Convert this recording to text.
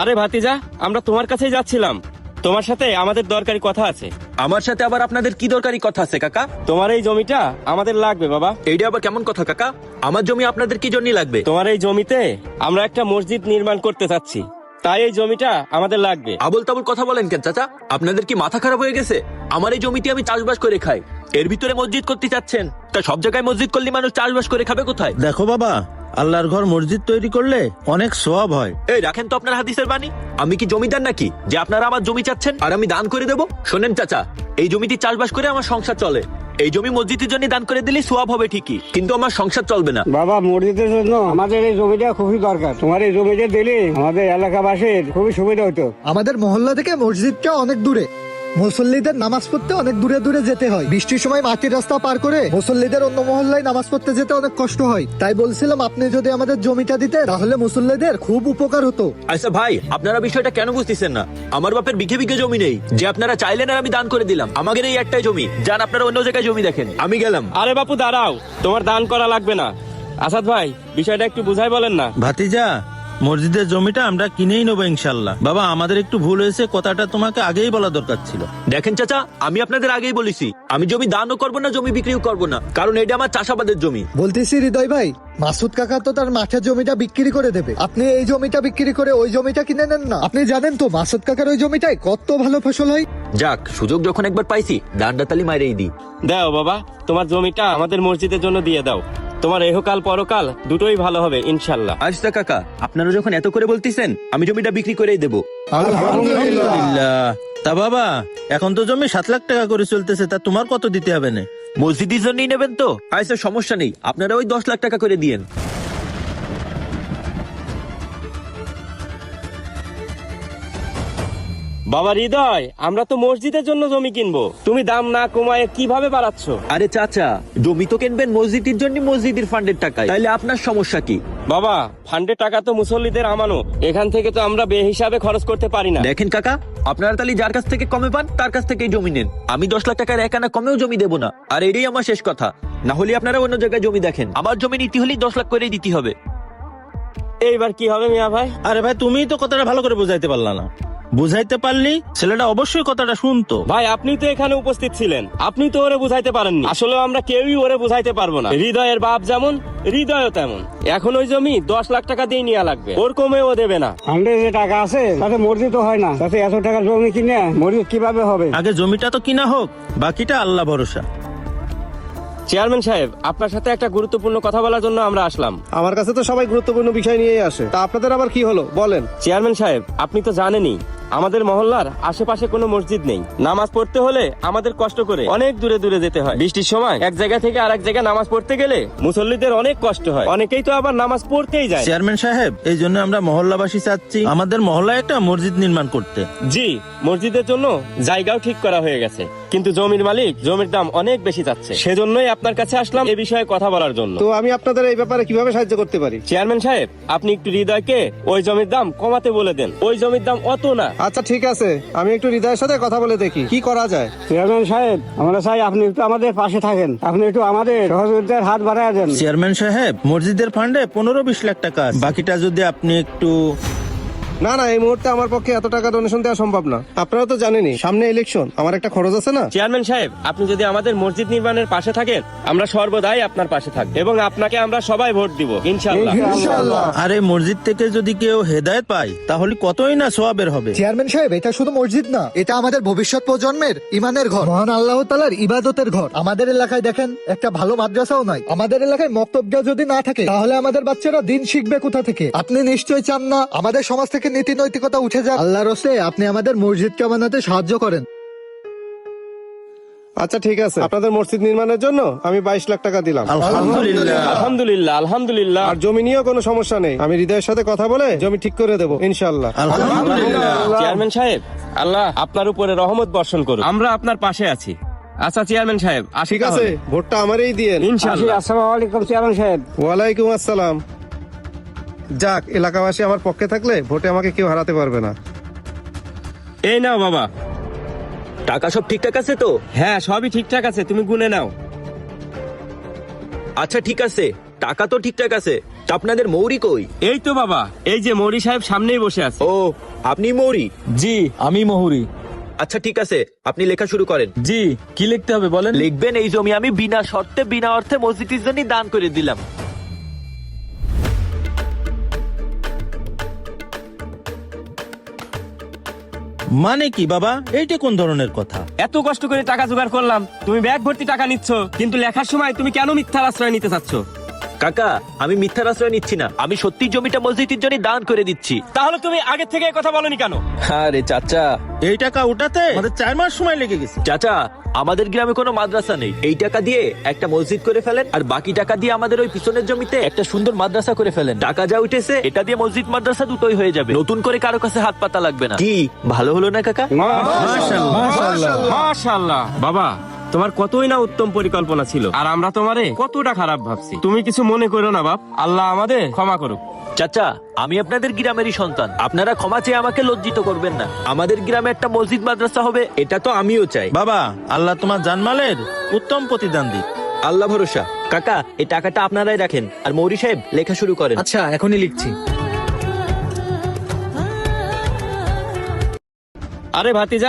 আরে ভাতিজা, আমরা তোমার কাছেই যাচ্ছিলাম। তোমার সাথে আমাদের দরকারি কথা আছে। আমার সাথে আবার আপনাদের কি দরকারি কথা আছে কাকা? তোমার এই জমিটা আমাদের লাগবে বাবা। এইটা আবার কেমন কথা কাকা? আমার জমি আপনাদের কি জন্য লাগবে? তোমার এই জমিতে আমরা একটা মসজিদ নির্মাণ করতে চাচ্ছি, তাই এই জমিটা আমাদের লাগবে। আবল তাবল কথা বলেন কেন চাচা? আপনাদের কি মাথা খারাপ হয়ে গেছে? আমার এই জমিতে আমি চাষবাস করে খাই, এর ভিতরে মসজিদ করতে চাচ্ছেন? তা সব জায়গায় মসজিদ করলে মানুষ চাষবাস করে খাবে কোথায়? দেখো বাবা, আল্লাহর ঘর মসজিদ তৈরি করলে অনেক সওয়াব হয়। এই রাখেন তো আপনার হাদিসের বাণী। আমি কি জমিদার নাকি যে আপনারা আমার জমি চাচ্ছেন আর আমি দান করে দেব? শোনেন চাচা, এই জমিতে চাষবাস করে আমার সংসার চলে। এই জমি মসজিদের জন্য দান করে দিলে সওয়াব হবে ঠিকই, কিন্তু আমার সংসার চলবে না। বাবা, মসজিদের জন্য আমাদের এই জমিটা খুবই দরকার। তোমার এই জমিটা দিলে আমাদের এলাকাবাসীর খুবই সুবিধা হতো। আমাদের মহল্লা থেকে মসজিদটা অনেক দূরে, মুসল্লিদের নামাজ পড়তে অনেক দূরে দূরে যেতে হয়। বৃষ্টির সময় মাটির রাস্তা পার করে মুসল্লিদের অন্য মহল্লায় নামাজ পড়তে যেতে অনেক কষ্ট হয়। তাই বলছিলাম আপনি যদি আমাদের জমিটা দিতে তাহলে মুসল্লিদের খুব উপকার হতো। আচ্ছা ভাই, আপনারা বিষয়টা কেন বুঝতেছেন না? আমার বাপের বিঘে বিঘে জমি নেই যে আপনারা চাইলেন আর আমি দান করে দিলাম। আমাদের এই একটাই জমি, যান আপনারা অন্য জায়গায় জমি দেখেন, আমি গেলাম। আরে বাপু দাঁড়াও, তোমার দান করা লাগবে না। আসাদ ভাই, বিষয়টা একটু বুঝাই বলেন না। ভাতিজা, মসজিদের জমিটা আমরা কিনেই নেবো ইনশাল্লাহ। বাবা, আমাদের একটু ভুল হয়েছে, কথাটা তোমাকে আগেই বলা দরকার ছিল। দেখেন চাচা, আমি আপনাদের আগেই বলেছি আমি জমি দানও করবো না, জমি বিক্রিও করবো না, কারণ এটা আমার চাষাবাদের জমি। বলতেছি হৃদয় ভাই, মাসুদ কাকা তো তার মাঠের জমিটা বিক্রি করে দেবে, আপনি এই জমিটা বিক্রি করে ওই জমিটা কিনে নেন না। আপনি জানেন তো মাসুদ কাকার ওই জমিটায় কত ভালো ফসল হয়। যাক, সুযোগ যখন একবার পাইছি দানটা তালি মাইরেই দিই। দাও বাবা, তোমার জমিটা আমাদের মসজিদের জন্য দিয়ে দাও। তোমার এহকাল পরকাল দুটোই ভালো হবে ইনশাল্লাহ। আচ্ছা কাকা, আপনারা যখন এত করে বলতেছেন আমি জমিটা বিক্রি করেই দেবো। আলহামদুলিল্লাহ। তা বাবা, এখন তো জমি 7 লাখ টাকা করে চলতেছে, তা তোমার কত দিতে হবে না? মসজিদের জন্যই নেবেন তো? আচ্ছা সমস্যা নেই, আপনারা ওই 10 লাখ টাকা করে দিয়েন। বাবা হৃদয়, আমরা তো মসজিদের জন্য জমি কিনবো, তুমি দাম না কমায় কিভাবে বাড়াচ্ছ? আরে চাচা, জমি তো কিনবেন মসজিদের জন্য, মসজিদের ফান্ডের টাকায়, তাইলে আপনার সমস্যা কি? বাবা, ফান্ডের টাকা তো মুসল্লিদের আমানো, এখান থেকে তো আমরা বেহিসাবে খরচ করতে পারি না। দেখেন কাকা, আপনারা তাহলে যার কাছ থেকে কমে পান তার কাছ থেকেই জমি নেন। আমি 10 লাখ টাকার এক আনা কমেও জমি দেবো না, আর এটাই আমার শেষ কথা। না হলে আপনারা অন্য জায়গায় জমি দেখেন, আমার জমি নিতে হলেই 10 লাখ করেই দিতে হবে। এইবার কি হবে মিয়া ভাই? আরে ভাই, তুমিই তো কথাটা ভালো করে বুঝাইতে পারলা না। বুঝাইতে পারলি ছেলেটা অবশ্যই কথাটা শুনতো। ভাই, আপনি তো এখানে উপস্থিত ছিলেন, আপনি তো ওরে বুঝাইতে পারেননি। আসলে আমরা কেউই ওরে বুঝাইতে পারবো না। হৃদয়ের বাপ যেমন, হৃদয়ও তেমন। এখন ওই জমি 10 লাখ টাকা দিয়ে নেওয়া লাগবে, ওর কমে ও দেবে না। ফান্ডে যে টাকা আছে তাতে মসজিদ তো হয় না, তাতে এত টাকা জমি কিনে মসজিদ কিভাবে হবে? আগে জমিটা তো কিনা হোক, বাকিটা আল্লাহ ভরসা। চেয়ারম্যান সাহেব, আপনার সাথে একটা গুরুত্বপূর্ণ কথা বলার জন্য আমরা আসলাম। আমার কাছে তো সবাই গুরুত্বপূর্ণ বিষয় নিয়েই আসে, তা আপনাদের আবার কি হলো বলেন? চেয়ারম্যান সাহেব, আপনি তো জানেনই আমাদের মহল্লার আশেপাশে কোনো মসজিদ নেই। নামাজ পড়তে হলে আমাদের কষ্ট করে অনেক দূরে দূরে যেতে হয়। বৃষ্টির সময় এক জায়গা থেকে আরেক জায়গায় নামাজ পড়তে গেলে মুসল্লিদের অনেক কষ্ট হয়, অনেকেই তো আবার নামাজ পড়তেই যায়। চেয়ারম্যান সাহেব, এই জন্য আমরা মহল্লাবাসী চাচ্ছি আমাদের মহল্লায় একটা মসজিদ নির্মাণ করতে। জি, মসজিদের জন্য জায়গাও ঠিক করা হয়ে গেছে, কিন্তু জমির মালিক জমির দাম অনেক বেশি চাচ্ছে। সেজন্যই আপনার কাছে আসলাম এ বিষয়ে কথা বলার জন্য। তো আমি আপনাদের এই ব্যাপারে কিভাবে সাহায্য করতে পারি? চেয়ারম্যান সাহেব, আপনি একটু হৃদয়কে ওই জমির দাম কমাতে বলে দেন। ওই জমির দাম অত না। আচ্ছা ঠিক আছে, আমি একটু হৃদয়ের সাথে কথা বলে দেখি কি করা যায়। চেয়ারম্যান সাহেব, আমরা চাই আপনি একটু আমাদের পাশে থাকেন, আপনি একটু আমাদের সহযোগিতার হাত বাড়ায় দেন। চেয়ারম্যান সাহেব, মসজিদের ফান্ডে 15-20 লাখ টাকা আছে। বাকিটা যদি আপনি একটু... না না, এই মুহূর্তে আমার পক্ষে এত টাকা ডোনেশন দেওয়া সম্ভব না। আপনারা তো জানেনই সামনে ইলেকশন, আমার একটা খরচ আছে না? চেয়ারম্যান সাহেব, আপনি যদি আমাদের মসজিদ নির্মাণের পাশে থাকেন, আমরা সর্বদাই আপনার পাশে থাকব এবং আপনাকে আমরা সবাই ভোট দিব ইনশাআল্লাহ। আর এই মসজিদ থেকে যদি কেউ হেদায়েত পায় তাহলে কতই না সওয়াবের হবে। চেয়ারম্যান সাহেব, এটা শুধু মসজিদ না, এটা আমাদের ভবিষ্যৎ প্রজন্মের ইমানের ঘর, মহান আল্লাহ তাআলার ইবাদতের ঘর। আমাদের এলাকায় দেখেন একটা ভালো মাদ্রাসাও নাই। আমাদের এলাকায় মক্তবটা যদি না থাকে তাহলে আমাদের বাচ্চারা দিন শিখবে কোথা থেকে? আপনি নিশ্চয়ই চান না আমাদের সমাজ থেকে নীতি নৈতিকতা উঠে যাক। আল্লাহর রাস্তে আপনি আমাদের মসজিদকে বানাতে সাহায্য করেন। আচ্ছা ঠিক আছে, আপনাদের মসজিদ নির্মাণের জন্য আমি 22 লাখ টাকা দিলাম। আলহামদুলিল্লাহ। আলহামদুলিল্লাহ, আলহামদুলিল্লাহ। আর জমি নিয়েও কোনো সমস্যা নেই, আমি হৃদয়ের সাথে কথা বলে জমি ঠিক করে দেবো ইনশাল্লাহ। আলহামদুলিল্লাহ। চেয়ারম্যান সাহেব, আল্লাহ আপনার উপরে রহমত বর্ষণ করুন, আমরা আপনার পাশে আছি। আচ্ছা চেয়ারম্যান সাহেব, আসি ঠিক আছে, তাহলে। ভোটটা আমারই দিয়েন ইনশাআল্লাহ। আসসালামু আলাইকুম চেয়ারম্যান সাহেব। ওয়ালাইকুম আসসালাম। যাক, এলাকাবাসী আমার পক্ষে থাকলে ভোটে আমাকে কেউ হারাতে পারবে না। এই নাও বাবা। টাকা সব ঠিকঠাক আছে তো? হ্যাঁ, সবই ঠিকঠাক আছে, তুমি গুনে নাও। আচ্ছা ঠিক আছে, টাকা তো ঠিকঠাক আছে, তা আপনাদের মৌরি কই? এই তো বাবা, এই যে মৌরি সাহেব সামনেই বসে আছে। ও, আপনি মৌরি? জি আমি মহুরি। আচ্ছা ঠিক আছে, আপনি লেখা শুরু করেন। জি কি লিখতে হবে বলেন? লিখবেন এই জমি আমি বিনা শর্তে বিনা অর্থে মসজিদের জন্য দান করে দিলাম। মানে কি বাবা, এইটা কোন ধরনের কথা? এত কষ্ট করে টাকা জোগাড় করলাম, তুমি ব্যাগ ভর্তি টাকা নিচ্ছ, কিন্তু লেখার সময় তুমি কেন মিথ্যার আশ্রয় নিতে চাচ্ছ? কাকা, আমি মিথ্যার আশ্রয় নিচ্ছি না, আমি সত্যি জমিটা মসজিদের জন্য দান করে দিচ্ছি। তাহলে তুমি আগে থেকে এই কথা বলনি কেন? আরে চাচা, এই টাকা উঠাতে আমাদের 4 মাস সময় লেগে গেছে। চাচা আমাদের গ্রামে কোনো মাদ্রাসা নেই, এই টাকা দিয়ে একটা মসজিদ করে ফেলেন, আর বাকি টাকা দিয়ে আমাদের ওই পিছনের জমিতে একটা সুন্দর মাদ্রাসা করে ফেলেন। টাকা যা উঠেছে এটা দিয়ে মসজিদ মাদ্রাসা দুটোই হয়ে যাবে, নতুন করে কারো কাছে হাত পাতা লাগবে না। কি ভালো হলো না কাকা? মাশাআল্লাহ বাবা, তোমার কতই না উত্তম পরিকল্পনা ছিল, আর আমরা তোমারে কতটা খারাপ ভাবছি। তুমি কিছু মনে করো না বাপ, আল্লাহ আমাদের ক্ষমা করুক। চাচা আমি আপনাদের গ্রামেরই সন্তান, আপনারা ক্ষমা চেয়ে আমাকে লজ্জিত করবেন না। আমাদের গ্রামে একটা মসজিদ মাদ্রাসা হবে, এটা তো আমিও চাই। বাবা আল্লাহ তোমার জানমালের উত্তম প্রতিদান দিক। আল্লাহ ভরসা। কাকা এই টাকাটা আপনারাই রাখেন, আর মৌরি সাহেব লেখা শুরু করেন। আচ্ছা এখনই লিখছি। আরে ভাতিজা,